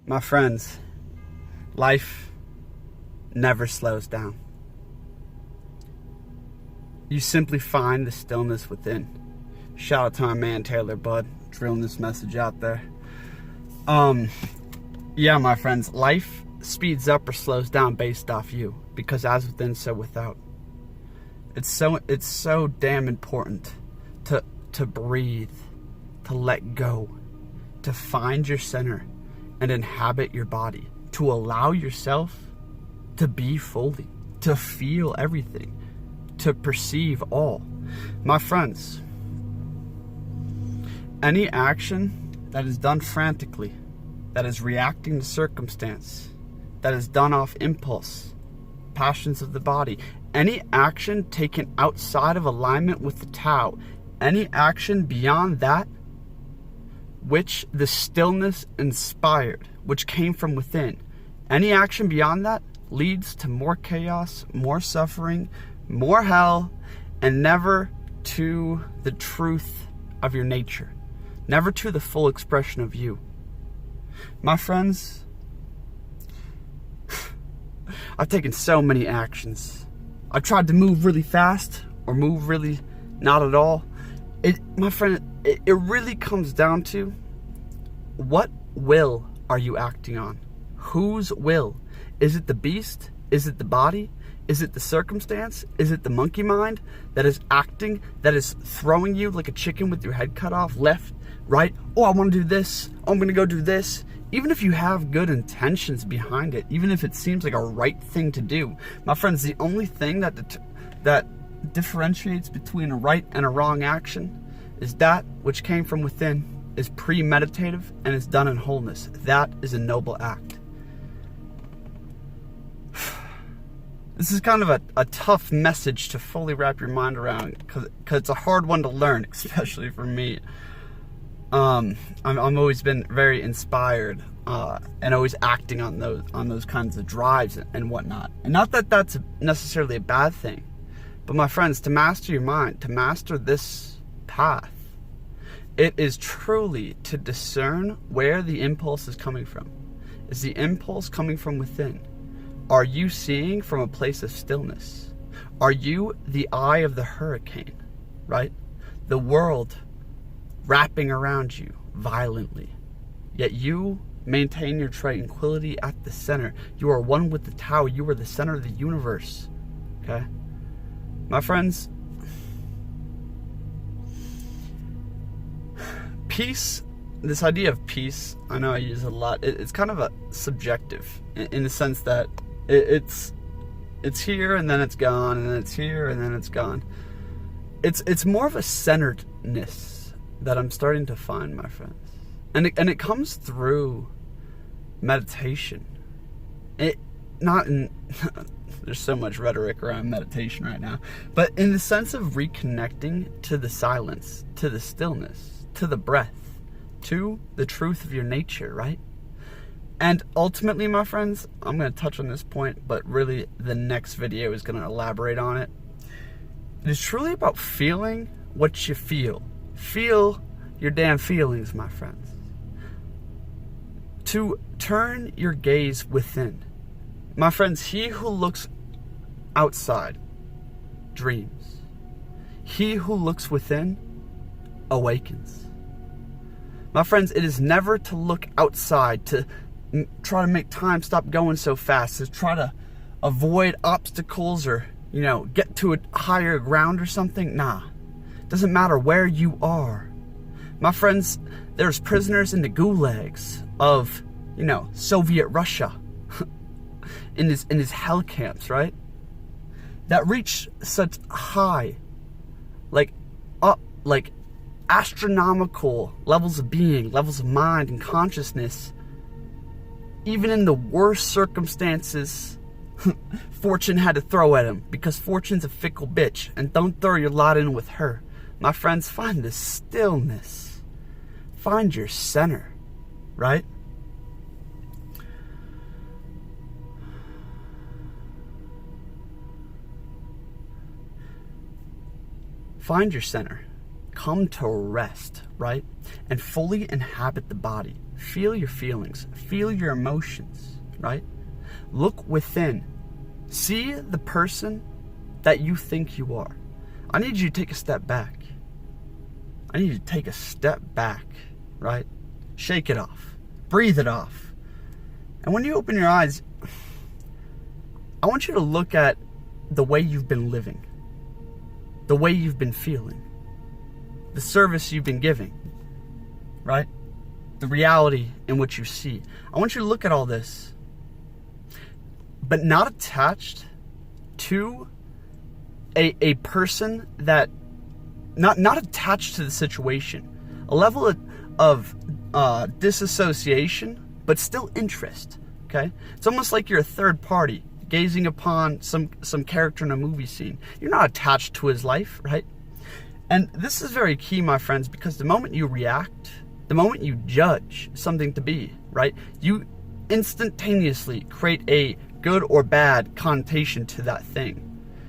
My friends, life never slows down. You simply find the stillness within. Shout out to my man Taylor Bud, drilling this message out there. Yeah, my friends, life speeds up or slows down based off you, because as within, so without. It's so damn important to breathe, to let go, to find your center and inhabit your body, to allow yourself to be fully, to feel everything, to perceive all. My friends, any action that is done frantically, that is reacting to circumstance, that is done off impulse, passions of the body, any action taken outside of alignment with the Tao, any action beyond that which the stillness inspired, which came from within, any action beyond that leads to more chaos, more suffering, more hell, and never to the truth of your nature, never to the full expression of you. My friends, I've taken so many actions. I've tried to move really fast or move really not at all. My friend, it really comes down to what will are you acting on? Whose will? Is it the beast? Is it the body? Is it the circumstance? Is it the monkey mind that is acting, that is throwing you like a chicken with your head cut off, left, right? Oh, I want to do this. Oh, I'm going to go do this. Even if you have good intentions behind it, even if it seems like a right thing to do, my friends, the only thing that differentiates between a right and a wrong action is that which came from within, is premeditative, and is done in wholeness. That is a noble act. This is kind of a tough message to fully wrap your mind around, because it's a hard one to learn, especially for me. I'm always been very inspired and always acting on those kinds of drives and whatnot. And not that that's necessarily a bad thing, but my friends, to master your mind, to master this path, it is truly to discern where the impulse is coming from. Is the impulse coming from within? Are you seeing from a place of stillness? Are you the eye of the hurricane, right? The world wrapping around you violently, yet you maintain your tranquility at the center. You are one with the Tao. You are the center of the universe, okay? My friends, peace, this idea of peace, I know I use it a lot. It's kind of a subjective in the sense that it's here and then it's gone, and then it's here and then it's gone. It's more of a centeredness that I'm starting to find, my friends, and it comes through meditation. There's so much rhetoric around meditation right now, but in the sense of reconnecting to the silence, to the stillness, to the breath, to the truth of your nature, right? And ultimately, my friends, I'm going to touch on this point, but really the next video is going to elaborate on it. It is truly about feeling what you feel. Feel your damn feelings, my friends. To turn your gaze within. My friends, he who looks outside dreams. He who looks within awakens. My friends, it is never to look outside, to try to make time stop going so fast, to try to avoid obstacles or, get to a higher ground or something. Nah, doesn't matter where you are. My friends, there's prisoners in the gulags of, Soviet Russia in his hell camps, right? That reach such high, like astronomical levels of being, levels of mind and consciousness. Even in the worst circumstances, fortune had to throw at him, because fortune's a fickle bitch, and don't throw your lot in with her. My friends, find the stillness. Find your center, right? Find your center. Come to rest right? And fully inhabit the body. Feel your feelings. Feel your emotions, right? Look within. See the person that you think you are. I need you to take a step back. I need you to take a step back, right? Shake it off. Breathe it off. And when you open your eyes, I want you to look at the way you've been living, the way you've been feeling, the service you've been giving, right? The reality in which you see. I want you to look at all this, but not attached to a person that, not attached to the situation. A level of disassociation, but still interest, okay? It's almost like you're a third party gazing upon some character in a movie scene. You're not attached to his life, right? And this is very key, my friends, because the moment you react, the moment you judge something to be, right, you instantaneously create a good or bad connotation to that thing.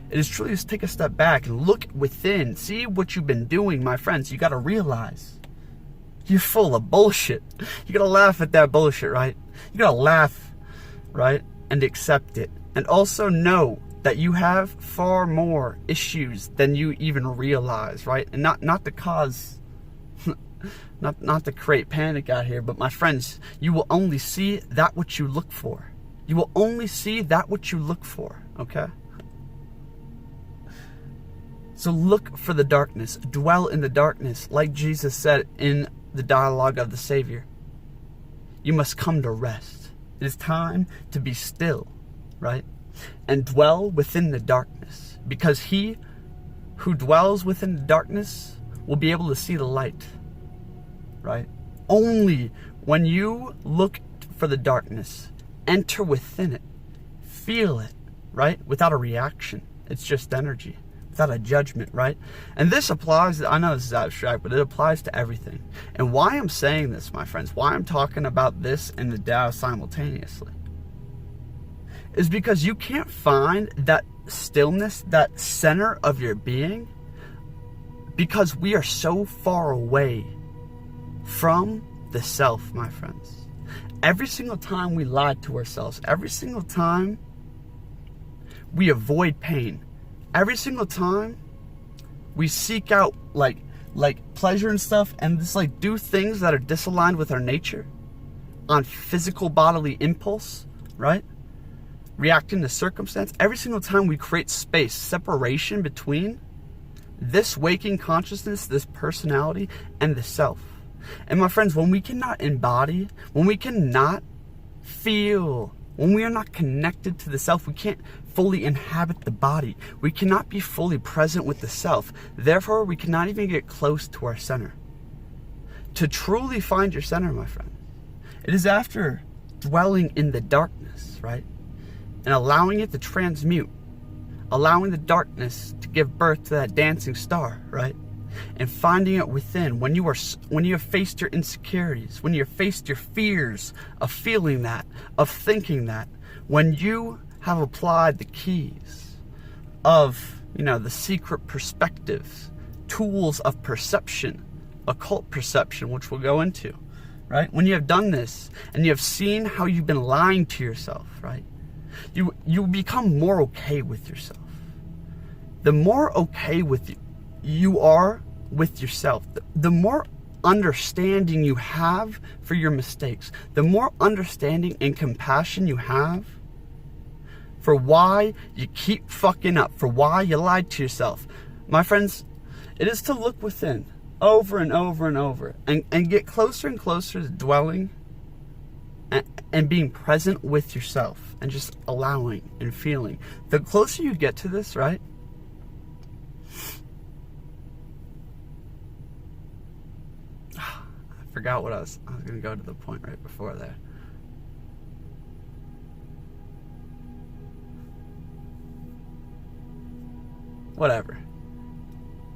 It is truly just take a step back and look within. See what you've been doing, my friends. You got to realize you're full of bullshit. You got to laugh at that bullshit, right? You got to laugh, right, and accept it. And also know that you have far more issues than you even realize, right? And not to cause, not to create panic out here, but my friends, you will only see that which you look for. You will only see that which you look for, okay? So look for the darkness, dwell in the darkness, like Jesus said in the dialogue of the Savior. You must come to rest. It is time to be still, right? And dwell within the darkness, because he who dwells within the darkness will be able to see the light, right? Only when you look for the darkness, enter within it, feel it, right? Without a reaction. It's just energy. Without a judgment, right? And this applies, I know this is abstract, but it applies to everything. And why I'm saying this, my friends, why I'm talking about this and the Tao simultaneously, is because you can't find that stillness, that center of your being, because we are so far away from the self, my friends. Every single time we lie to ourselves, every single time we avoid pain, every single time we seek out like pleasure and stuff, and just like do things that are disaligned with our nature on physical bodily impulse, right? Reacting to circumstance, every single time we create space, separation between this waking consciousness, this personality, and the self. And my friends, when we cannot embody, when we cannot feel, when we are not connected to the self, we can't fully inhabit the body. We cannot be fully present with the self. Therefore, we cannot even get close to our center. To truly find your center, my friend, it is after dwelling in the darkness, right? And allowing it to transmute, allowing the darkness to give birth to that dancing star, right? And finding it within, when you have faced your insecurities, when you have faced your fears of feeling that, of thinking that, when you have applied the keys of, the secret perspectives, tools of perception, occult perception, which we'll go into, right? When you have done this and you have seen how you've been lying to yourself, right? You become more okay with yourself. The more okay with you are with yourself, the more understanding you have for your mistakes, the more understanding and compassion you have for why you keep fucking up, for why you lied to yourself. My friends, it is to look within over and over and over and get closer and closer to dwelling and being present with yourself and just allowing and feeling. The closer you get to this, right? I forgot what I was going to go to the point right before there. Whatever.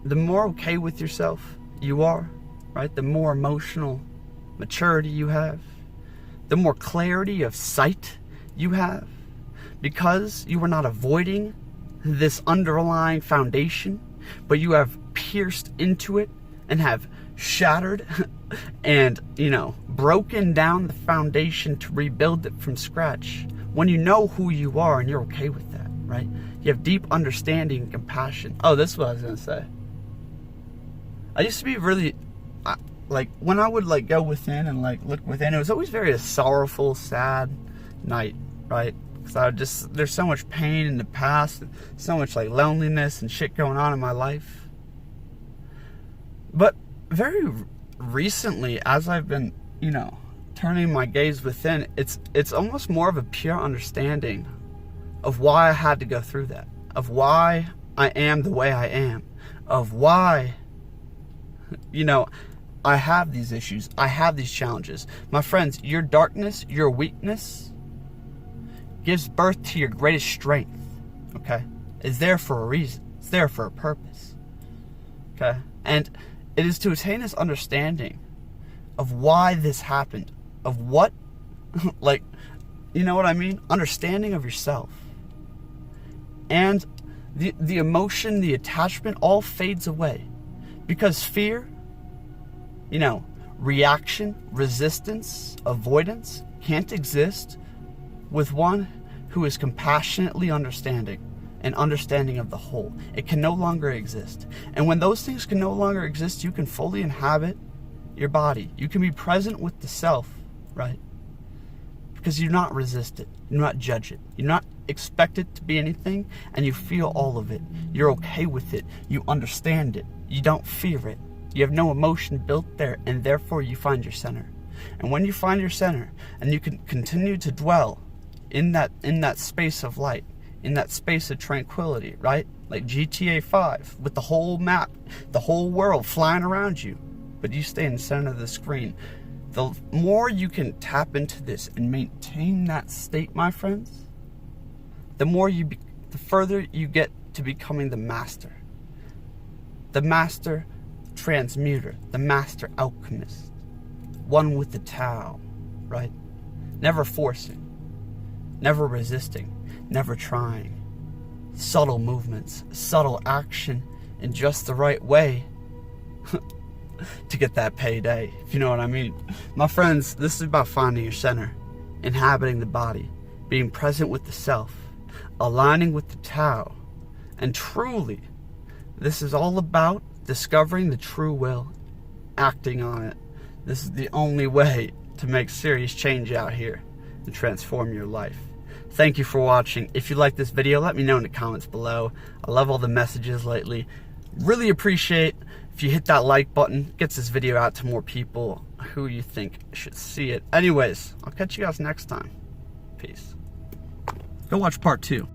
The more okay with yourself you are, right? The more emotional maturity you have, the more clarity of sight you have, because you are not avoiding this underlying foundation, but you have pierced into it and have shattered and, you know, broken down the foundation to rebuild it from scratch. When you know who you are and you're okay with that, right? You have deep understanding and compassion. Oh, this is what I was going to say. I used to be really, like, when I would, like, go within and, like, look within, it was always very a sorrowful, sad night, right? Because there's so much pain in the past, and so much, like, loneliness and shit going on in my life. But very recently, as I've been, you know, turning my gaze within, it's almost more of a pure understanding of why I had to go through that, of why I am the way I am, of why, you know, I have these issues, I have these challenges. My friends, your darkness, your weakness gives birth to your greatest strength, okay? It's there for a reason. It's there for a purpose, okay? And it is to attain this understanding of why this happened, of what, like, you know what I mean? Understanding of yourself. And the emotion, the attachment all fades away. Because fear, you know, reaction, resistance, avoidance can't exist with one who is compassionately understanding and understanding of the whole. It can no longer exist. And when those things can no longer exist, you can fully inhabit your body. You can be present with the self, right? Because you're not resist it. You're not judge it. You're not expect it to be anything, and you feel all of it. You're okay with it. You understand it. You don't fear it. You have no emotion built there, and therefore you find your center. And when you find your center, and you can continue to dwell in that space of light, in that space of tranquility, right? Like GTA 5, with the whole map, the whole world flying around you, but you stay in the center of the screen. The more you can tap into this and maintain that state, my friends, the further you get to becoming the master transmuter, the master alchemist, one with the Tao, right? Never forcing, never resisting, never trying. Subtle movements, subtle action in just the right way to get that payday, if you know what I mean. My friends, this is about finding your center, inhabiting the body, being present with the self, aligning with the Tao, and truly, this is all about discovering the true will, acting on it. This is the only way to make serious change out here and transform your life. Thank you for watching. If you like this video, let me know in the comments below. I love all the messages lately. Really appreciate if you hit that like button. Gets this video out to more people who you think should see it. Anyways, I'll catch you guys next time. Peace. Go watch part 2.